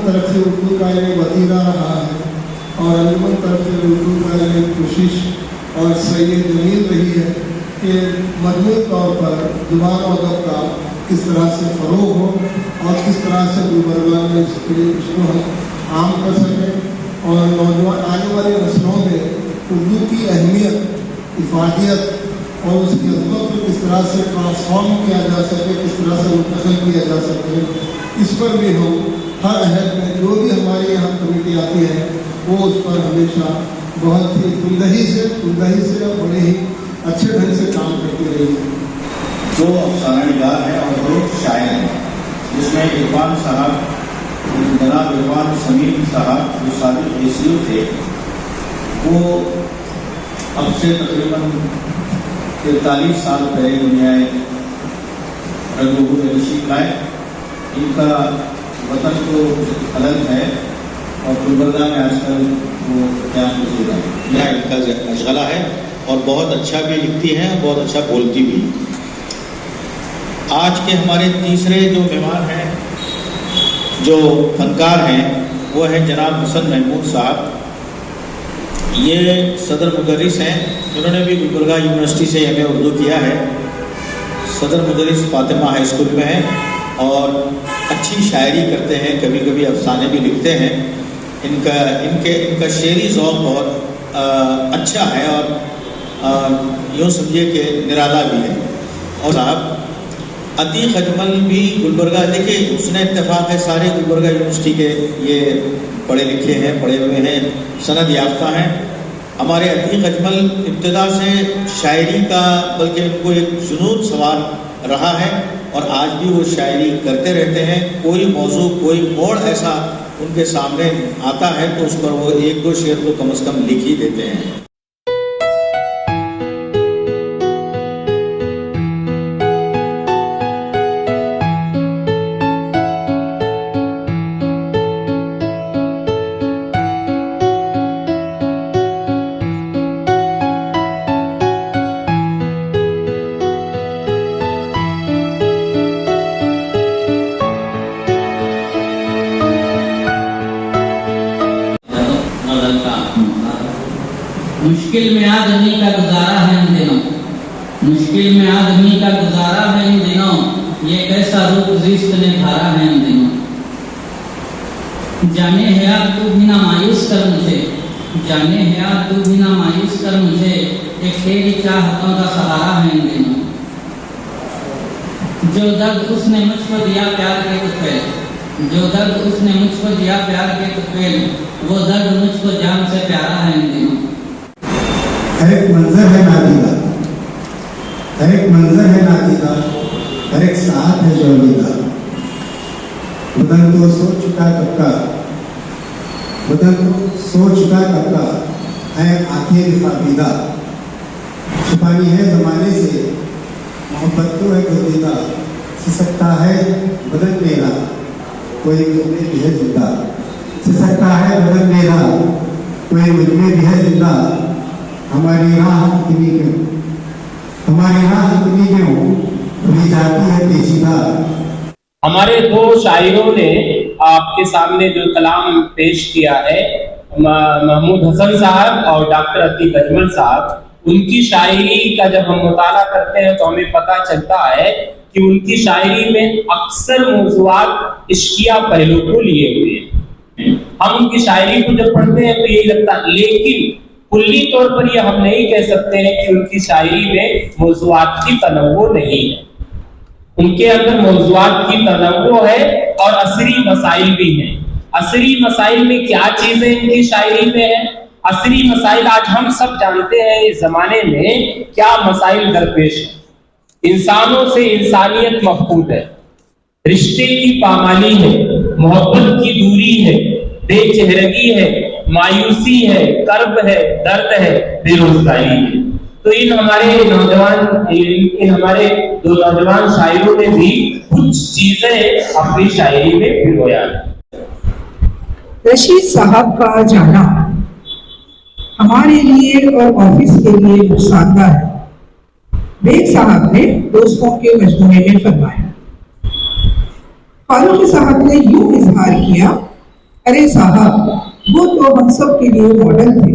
तरफ से उर्दू का ये वतीरा रहा है और अंजुमन तरफ से उर्दू का ये कोशिश और सही जमीन रही है कि मजमूई तौर पर ज़ुबान और अदब का किस तरह से फ़रोग़ हो और किस तरह से गुलबर्गा में इसको हम आम कर सकें और नौजवान आने वाली नस्लों में उर्दू की अहमियत, इफादियत और उसकी अजमत को किस तरह से ट्रांसफॉर्म किया जा सके, किस तरह से मुंतकिल किया जा सके, इस पर भी हम हर अहद में जो भी हमारे यहाँ कमेटी आती है वो उस पर हमेशा बहुत ही खुलदही से और बड़े ही अच्छे ढंग से काम करती रही है। जो अफसाना निगार है और दो शायर हैं, जिसमें इरफान साहब, जनाब इरफान समीर साहब जो साबिक एसीओ थे, वो अब से तकरीबन 43 साल पहले दुनिया रंगभूमि में तशरीफ लाए। इनका वतन तो अलग है और गुलबर्गा में आजकल वो क्या यह इनका अशगला है और बहुत अच्छा भी लिखती हैं, बहुत अच्छा बोलती भी। आज के हमारे तीसरे जो मेहमान हैं, जो फनकार हैं, वो है जनाब हसन महमूद साहब। ये सदर मुदर्रिस हैं, जिन्होंने भी गुलबर्गा यूनिवर्सिटी से एमए उर्दू किया है। सदर मुदर्रिस फातिमा हाई स्कूल में है और अच्छी शायरी करते हैं, कभी कभी अफसाने भी लिखते हैं। इनका शेरी ज़ौक़ बहुत अच्छा है और यूँ समझिए कि निराला भी है। और साहब अतीक अजमल भी गुलबर्गा, देखिए उसने इत्तेफाक है, सारे गुलबर्गा यूनिवर्सिटी के ये पढ़े लिखे हैं, पढ़े हुए हैं, सनद याफ्ता हैं। हमारे अतीक अजमल इब्तिदा से शायरी का बल्कि उनको एक जुनून सवार रहा है और आज भी वो शायरी करते रहते हैं। कोई मौजू, कोई मोड़ ऐसा उनके सामने आता है तो उस पर वो एक दो शेर तो कम से कम लिख ही देते हैं। मुश्किल में आदमी का गुजारा है इन दिनों, मुश्किल में आदमी का गुजारा है इन दिनों, ये कैसा रूप जिस्त ने धारा है इन दिनों। जाने हयात तू भी ना मायूस कर मुझे, जाने हयात तू भी ना मायूस कर मुझे, एक तेरी चाहतों का सहारा है इन दिनों। जो दर्द उसने मुझको दिया प्यार के तुफैल, जो दर्द उसने मुझको दिया प्यार के तुफैल, वो दर्द मुझको जान से प्यारा है इन दिनों। हर एक मंजर है नादीदा, हर एक मंजर है नादीदा, हर एक साथ है जो अलविदा। बदन तो सो चुका कब का, बदन तो सो चुका कब का, है आंखें भी खाबीदा। छुपानी है जमाने से मोहब्बत तो है गुर्दीदा, सिसकता है बदन मेरा कोई मुझमें भी है जिंदा, सिसकता है बदन मेरा कोई मुझमें भी है जिंदा। हमारी राह इतनी क्यों, हमारी राह इतनी क्यों खुली जाती है पेचीदा। हमारे दो शायरों ने आपके सामने जो कलाम पेश किया है, महमूद हसन साहब और डॉक्टर अतीक अजमल साहब, उनकी शायरी का जब हम मुताला करते हैं तो हमें पता चलता है कि उनकी शायरी में अक्सर मौज़ूआत इश्किया पहलू को लिए हुए हैं। हम उनकी शायरी को जब पढ़ते हैं तो यही लगता है, लेकिन कुल्ली तौर पर यह हम नहीं कह सकते हैं कि उनकी शायरी में मौज़ूआत की तनव्वुर नहीं है। उनके अंदर मौज़ूआत की तनव्वुर है और असरी मसाइल भी हैं। असरी मसाइल में क्या चीजें इनकी शायरी में है। असरी मसाइल आज हम सब जानते हैं इस जमाने में क्या मसाइल दरपेश है। इंसानों से इंसानियत मफकूद है, रिश्ते की पामाली है, मोहब्बत की दूरी है, बेचेहरगी है, मायूसी है, कर्ब है, दर्द है, बेरोजगारी है। तो इन हमारे दो नौजवान शायरों ने भी कुछ चीजें अपनी शायरी में भिगोया। रशीद साहब का जाना हमारे लिए और ऑफिस के लिए नुकसानदायक है। बेग साहब ने दोस्तों के मजमूए में फरमाया। फारूकी साहब ने यूं इजहार किया, अरे साहब वो तो हम सब के लिए मॉडल थे,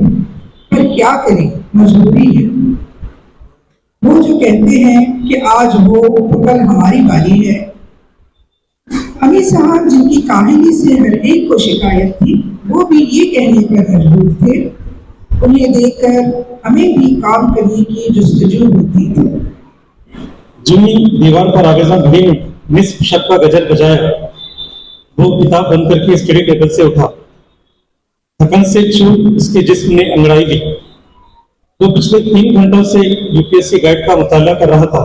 पर क्या करें, मजबूरी है। वो जो कहते हैं कि आज वो तो कल हमारी बारी है। अमीर साहब जिनकी काहिली से हर एक को शिकायत थी, वो भी ये कहने पर मजबूर थे। उन्हें देखकर हमें भी काम करने की जुस्तजू होती थी। जिन्नी दीवार पर आवेज़ां घड़ी में निस्फ शब का गजल बजाया, वो किताब बंद करके स्टडी टेबल से उठा। थकन से चूक उसके जिस्म ने अंगड़ाई ली। वो पिछले 3 घंटों से यूपीएससी गाइड का मुताला कर रहा था।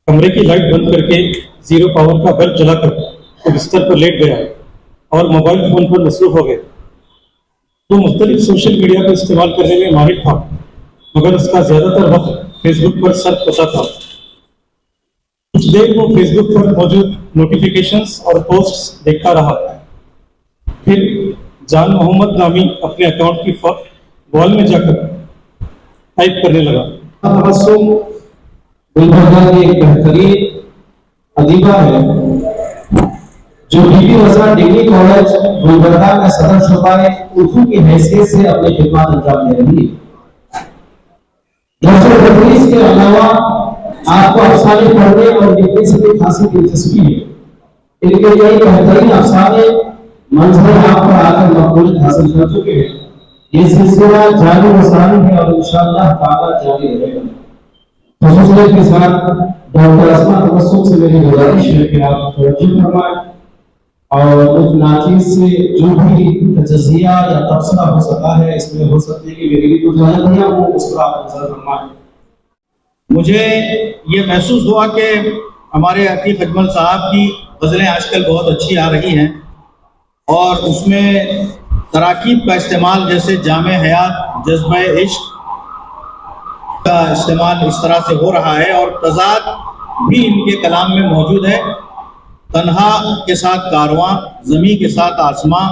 कमरे की लाइट बंद करके जीरो पावर का बल्ब जलाकर वो बिस्तर पर लेट गया और मोबाइल फोन पर मसरूफ हो गया। वो मुख्तलिफ सोशल मीडिया को इस्तेमाल करने में माहिर था, मगर उसका ज्यादातर वक्त फेसबुक पर सर्फ होता था। कुछ देर वो फेसबुक पर मौजूद नोटिफिकेशंस और पोस्ट्स देखता रहा। फिर जान मोहम्मद नामी अपने अकाउंट की वॉल में जाकर टाइप करने लगा। गुलबर्गा की एक बेहतरीन अदीबा है जो बीबी रज़ा डिग्री कॉलेज गुलबर्गा का सदर शुमाए उर्दू की हैसियत से अपनी खिदमत अंजाम दे रही है। दरअसल तदरीस के अलावा आपको अफसाने पढ़ने और लिखने से भी खासी दिलचस्पी है। इनके कई बेहतरीन अफसाने मंजर आप पर आकर मकबूलियत हासिल कर चुके हैं। ये सिलसिला जारी व सारी है और इंशाअल्लाह ताला जारी रहेगा। खुसूसियत के साथ डॉक्टर अस्मा तबस्सुम से मेरी गुजारिश है कि आप तवज्जो फरमाएं और उस नाचीज से जो भी तजज़िया या तबसरा हो सकता है, इसमें हो सकती है कि मेरी गुजारिश वो उस पर आप नजर फरमाएं। मुझे ये महसूस हुआ कि हमारे अतीक अजमल साहब की गज़लें आजकल बहुत अच्छी आ रही हैं और उसमें तराकीब का इस्तेमाल, जैसे जामे हयात, जज्बा इश्क का इस्तेमाल इस तरह से हो रहा है और तज़ाद भी इनके कलाम में मौजूद है। तन्हा के साथ कारवां, ज़मी के साथ आसमां,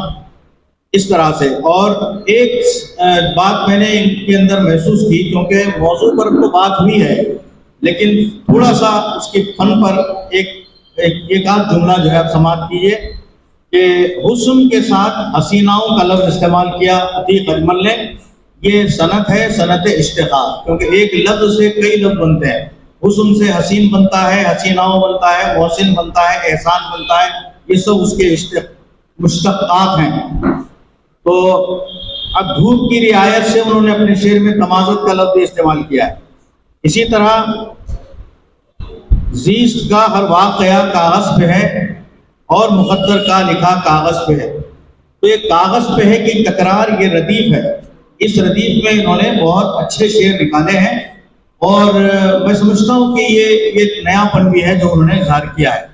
इस तरह से। और एक बात मैंने इनके अंदर महसूस की, क्योंकि मौजू पर तो बात हुई है, लेकिन थोड़ा सा उसके फन पर एक आध जुमला जो है आप समाप्त कीजिए कि हुस्न के साथ हसीनाओं का लफ्ज़ इस्तेमाल किया अतीक अजमल ने। ये सनत है, सनत इश्तिक़ाक़, क्योंकि एक लफ्ज़ से कई लफ्ज़ बनते हैं। हुस्न से हसीन बनता है, हसीनाओं बनता है, मोहसिन बनता है, एहसान बनता है, ये सब उसके मुश्तक़ात हैं। तो अब धूप की रियायत से उन्होंने अपने शेर में तमाज़ुत का लफ्ज़ इस्तेमाल किया है। इसी तरह ज़ीस्त का हर वाक़या कागज़ पे है और मुक़द्दर का लिखा कागज़ पे है। तो ये कागज़ पे है कि तकरार, ये रदीफ़ है। इस रदीफ़ में इन्होंने बहुत अच्छे शेर निकाले हैं और मैं समझता हूँ कि ये नयापन भी है जो उन्होंने इज़हार किया है।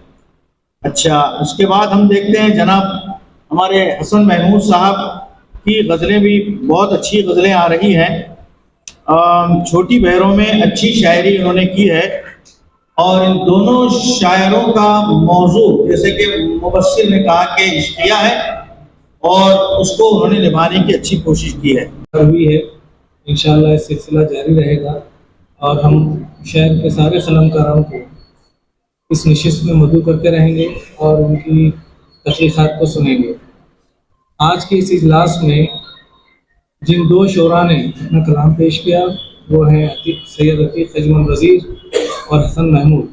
अच्छा, उसके बाद हम देखते हैं जनाब हमारे हसन महमूद साहब की गज़लें भी बहुत अच्छी गज़लें आ रही हैं। छोटी बहरों में अच्छी शायरी इन्होंने की है और इन दोनों शायरों का मौजू, जैसे कि मुबस्सिर ने कहा कि इश्किया है और उसको उन्होंने निभाने की अच्छी कोशिश की है। हुई है, इंशाअल्लाह ये सिलसिला जारी रहेगा और हम शहर के सारे कलमकारों को इस नशिस्त में मदऊ करते रहेंगे और उनकी तख्लीक़ात को सुनेंगे। आज के इस इजलास में जिन दो शोरा ने अपना कलाम पेश किया वो हैं सैयद अतीक अजमल वज़ीर और हसन महमूद।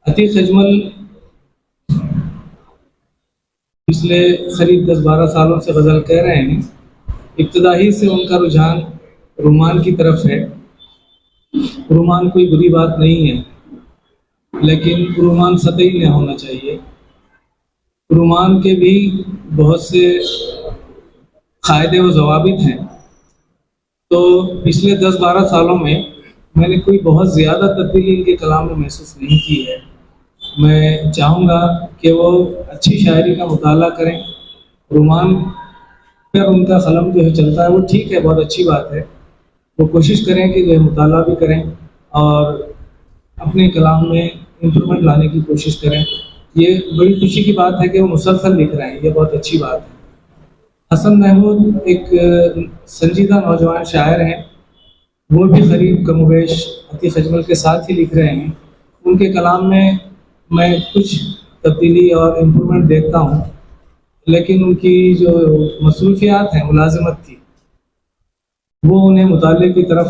अतीक अजमल पिछले करीब 10-12 सालों से गज़ल कह रहे हैं। इब्तदाई से उनका रुझान रोमान की तरफ है। रोमान कोई बुरी बात नहीं है, लेकिन रोमान सतही नहीं होना चाहिए। रुमान के भी बहुत से फ़ायदे व ज़वाबित हैं। तो पिछले 10-12 सालों में मैंने कोई बहुत ज़्यादा तब्दीली इनके कलाम में महसूस नहीं की है। मैं चाहूँगा कि वो अच्छी शायरी का मुताला करें। रुमान पर उनका कलम जो है चलता है वो ठीक है, बहुत अच्छी बात है। वो कोशिश करें कि जो है मुताला भी करें और अपने कलाम में इम्प्रूवमेंट लाने की कोशिश करें। ये बड़ी खुशी की बात है कि वो मुसलसल लिख रहे हैं, ये बहुत अच्छी बात है। हसन महमूद एक संजीदा नौजवान शायर हैं, वो भी करीब कमोबेश अतीक अजमल के साथ ही लिख रहे हैं। उनके कलाम में मैं कुछ तब्दीली और इम्प्रूवमेंट देखता हूँ, लेकिन उनकी जो मसरूफियात हैं मुलाजमत की, वो उन्हें मुताले की तरफ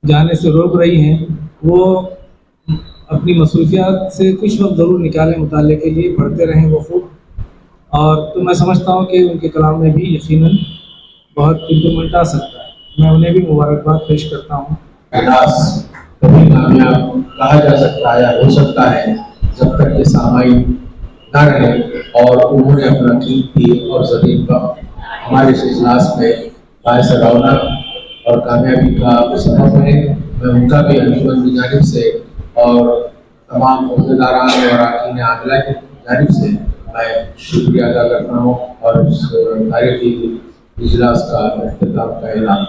जाने से रोक रही हैं। वो अपनी मसरूफियात से कुछ वक्त ज़रूर निकालें मुताले के लिए, पढ़ते रहें वो खूब। और तो मैं समझता हूँ कि उनके कलाम में भी यकीनन बहुत इम्प्रूवमेंट आ सकता है। मैं उन्हें भी मुबारकबाद पेश करता हूँ। एहसास कभी कामयाब कहा जा सकता है या हो सकता है जब तक ये सामाई न रहे और उन्होंने अपना कीमती और जदीद वक्त हमारे इस इजलास में बायस रौनक और कामयाबी का सबब बने। मैं उनका भी अंजुमन की जानिब से और तमाम अहदेदारान और अरकान आमिला की जानिब से मैं शुक्रिया अदा करता हूँ और इस तारीखी इजलास का इख्तिताम का ऐलान